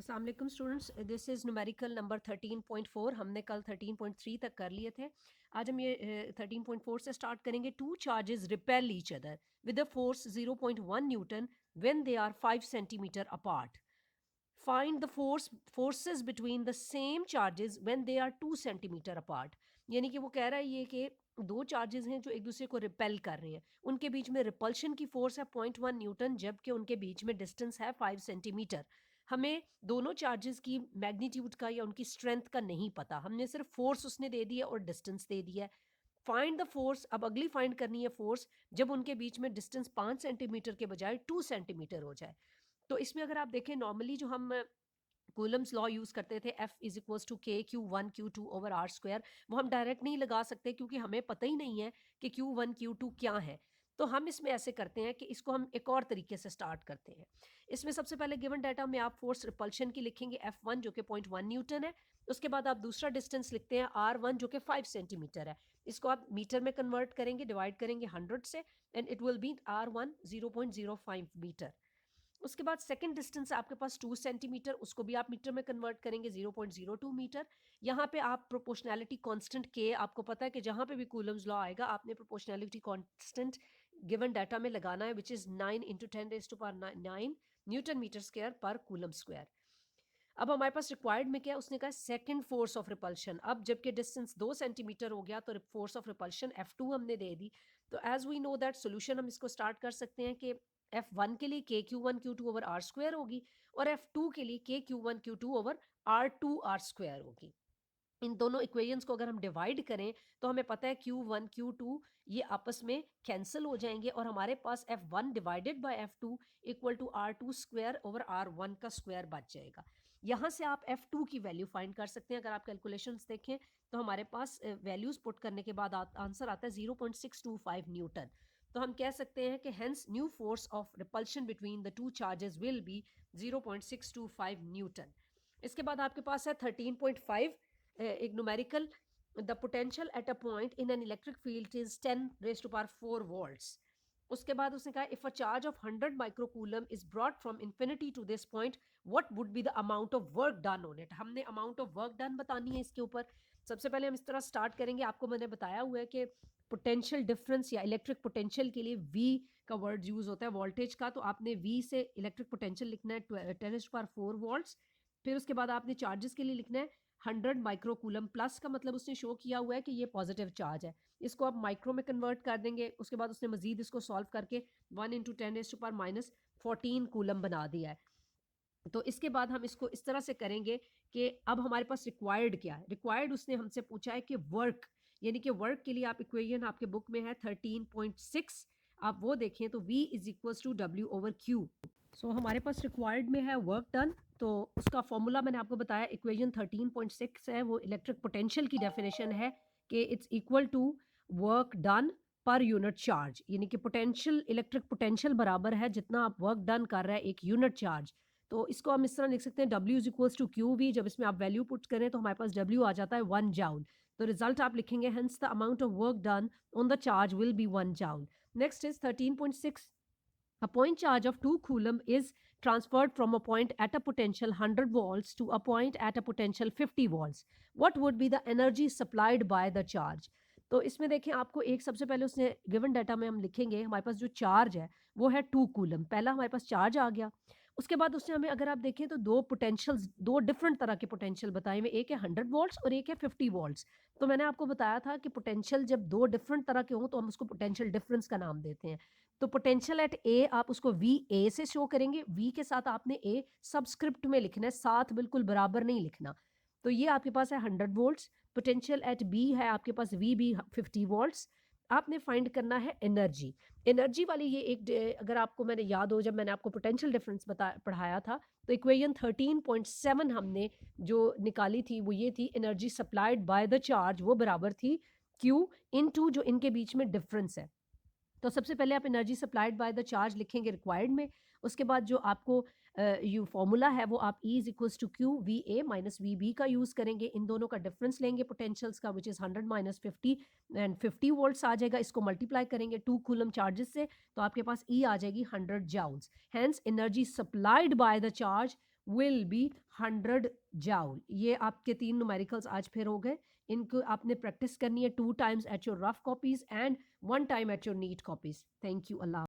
अस्सलाम वालेकुम students, this is numerical number 13.4। हमने कल 13.3 तक कर लिए थे। आज हम ये 13.4 से स्टार्ट करेंगे। Two charges repel each other with a force 0.1 newton when they are 5 centimetre apart. Find the forces between the same charges when they are 2 centimetre apart. यानी कि वो कह रहा है ये कि दो चार्जेस हैं जो एक दूसरे को रिपेल कर रहे हैं, उनके बीच में रिपल्शन की फोर्स है 0.1 न्यूटन, जबकि उनके बीच में डिस्टेंस है 5 सेंटीमीटर। हमें दोनों चार्जेस की मैग्नीट्यूड का या उनकी स्ट्रेंथ का नहीं पता, हमने सिर्फ फोर्स उसने दे दिया और डिस्टेंस दे दिया है। फाइंड द फोर्स, अब अगली फाइंड करनी है फोर्स जब उनके बीच में डिस्टेंस 5 सेंटीमीटर के बजाय 2 सेंटीमीटर हो जाए। तो इसमें अगर आप देखें, नॉर्मली जो हम कूलम्स लॉ यूज़ करते थे, F इज इक्वल्स टू के Q1 Q2 over are square, वो हम डायरेक्ट नहीं लगा सकते क्योंकि हमें पता ही नहीं है कि Q1 Q2 क्या है। तो हम इसमें ऐसे करते हैं कि इसको हम एक और तरीके से स्टार्ट करते हैं। इसमें सबसे पहले गिवन डाटा में आप फोर्स रिपल्शन की लिखेंगे F1 जो कि 0.1 न्यूटन है। उसके बाद आप दूसरा डिस्टेंस लिखते हैं R1 जो कि 5 सेंटीमीटर है। इसको आप मीटर में कन्वर्ट करेंगे, डिवाइड करेंगे 100 से, and it will be R1 0.05 metre. उसके बाद सेकंड डिस्टेंस आपके पास 2 सेंटीमीटर, उसको भी आप मीटर में कन्वर्ट करेंगे 0.02 मीटर। यहाँ पे आप प्रोपोर्शनैलिटी कांस्टेंट के, आपको पता है कि जहाँ पे भी कूलम्स लॉ आएगा आपने प्रोपोर्शनैलिटी कांस्टेंट गिवन डाटा में लगाना है, which is 9 into 10⁻⁹ newton metre square पर कूलम स्क्वायर। अब हमारे पास रिक्वायर्ड में क्या है, उसने कहा सेकंड फोर्स ऑफ रिपल्शन। अब जबकि डिस्टेंस 2 सेंटीमीटर हो गया तो फोर्स ऑफ रिपल्शन F2 हमने दे दी। तो as we know that solution हम इसको स्टार्ट कर सकते हैं कि F1 के लिए के Q1 Q2 over are square होगी और F2 के लिए के Q1 Q2 over R2 are square होगी। इन दोनों इक्वेशंस को अगर हम डिवाइड करें तो हमें पता है Q1 Q2 ये आपस में कैंसिल हो जाएंगे और हमारे पास F1 divided by F2 equal to R2 square over R1 का स्क्वायर बच जाएगा। यहाँ से आप F2 की वैल्यू फाइंड कर सकते हैं। अगर आप कैलकुलेशंस देखें तो हमारे पास वैल्यूज पुट करने के बाद आंसर आता है 0.625 न्यूटन। तो हम कह सकते हैं कि hence new force of repulsion between the two charges will be 0.625 newton. इसके बाद आपके पास है 13.5, एक numerical. The potential at a point in an electric field is 10⁻⁴ volts. उसके बाद उसने कहा if a charge of 100 microcoulomb is brought from infinity to this point what would be the amount of work done on it. हमने amount of work done बतानी है इसके ऊपर। सबसे पहले हम इस तरह स्टार्ट करेंगे। आपको मैंने बताया हुआ है कि पोटेंशियल डिफरेंस या इलेक्ट्रिक पोटेंशियल के लिए V का वर्ड यूज होता है वोल्टेज का, तो आपने V से इलेक्ट्रिक पोटेंशियल लिखना है 10⁻⁴ वोल्ट्स। फिर उसके बाद आपने चार्जेस के लिए लिखना है 100 माइक्रोकूलम, प्लस का मतलब उसने शो किया हुआ है कि ये पॉजिटिव चार्ज है। इसको आप माइक्रो में कन्वर्ट कर देंगे। उसके बाद उसने मजीद इसको सॉल्व करके 1 इंटू 10⁻⁻14 कूलम बना दिया है। तो इसके बाद हम इसको इस तरह से करेंगे कि अब हमारे पास रिक्वायर्ड क्या है। रिक्वायर्ड उसने हमसे पूछा है कि वर्क, यानी कि वर्क के लिए आप इक्वेशन आपके बुक में है 13.6, आप वो देखें तो V is equal to W over Q। So हमारे पास रिक्वायर्ड में है वर्क डन, तो उसका फॉर्मूला मैंने आपको बताया इक्वेशन 13.6 है, वो इलेक्ट्रिक पोटेंशियल की डेफिनेशन है कि it's equal to work done per unit charge, यानी कि पोटेंशियल, इलेक्ट्रिक पोटेंशियल बराबर है जितना आप वर्क डन कर रहे हैं एक यूनिट चार्ज। तो इसको हम इस तरह लिख सकते हैं W is equals to Q V. जब इसमें आप वैल्यू पुट करें तो हमारे पास W आ जाता है 1 जाउल। तो रिजल्ट आप लिखेंगे hence the amount of work done on the charge will be 1 joule. Next is 13.6, a point charge of 2 coulomb is transferred from a point at a potential 100 volts to a point at a potential 50 volts. What would be the energy supplied by the charge? तो इसमें देखें, आपको एक सबसे पहले उसने given data में हम लिखेंगे हमारे पास जो चार्ज है वो है 2 कूलम। पहला हमारे पास चार्ज आ गया। उसके बाद उसने हमें, अगर आप देखें तो दो पोटेंशियल्स, दो डिफरेंट तरह के पोटेंशियल बताए हुए, एक है 100 वोल्ट्स और एक है 50 वोल्ट्स। तो मैंने आपको बताया था कि पोटेंशियल जब दो डिफरेंट तरह के हों तो हम उसको पोटेंशियल डिफरेंस का नाम देते हैं। तो पोटेंशियल एट ए आप उसको वी ए से शो करेंगे। वी के साथ आपने ए सबस्क्रिप्ट में लिखना है, साथ बिल्कुल बराबर नहीं लिखना। तो ये आपके पास है 100 वोल्ट्स। पोटेंशियल एट बी है आपके पास वी बी 50 वोल्ट्स। आपने फाइंड करना है एनर्जी। एनर्जी वाली ये एक, अगर आपको मैंने याद हो, जब मैंने आपको पोटेंशियल डिफरेंस पढ़ाया था तो इक्वेशन 13.7 हमने जो निकाली थी वो ये थी, energy supplied by the charge वो बराबर थी Q इनटू जो इनके बीच में डिफरेंस है। तो सबसे पहले आप energy supplied by the charge लिखेंगे रिक्वायर्ड में। उसके बाद जो आपको यू फॉर्मूला है वो आप E is equals to Q V A minus V B का यूज़ करेंगे। इन दोनों का डिफरेंस लेंगे पोटेंशियल्स का, which is 100 minus 50 and 50 volts आ जाएगा। इसको मल्टीप्लाई करेंगे 2 कूलम चार्जेस से तो आपके पास E आ जाएगी 100 joules. Hence energy supplied by the charge will be 100 joule। ये आपके 3 न्यूमेरिकल्स आज फिर हो गए। इनको आपने प्रैक्टिस करनी है 2 times at your rough copies and 1 time at your neat copies। Thank you. Allah.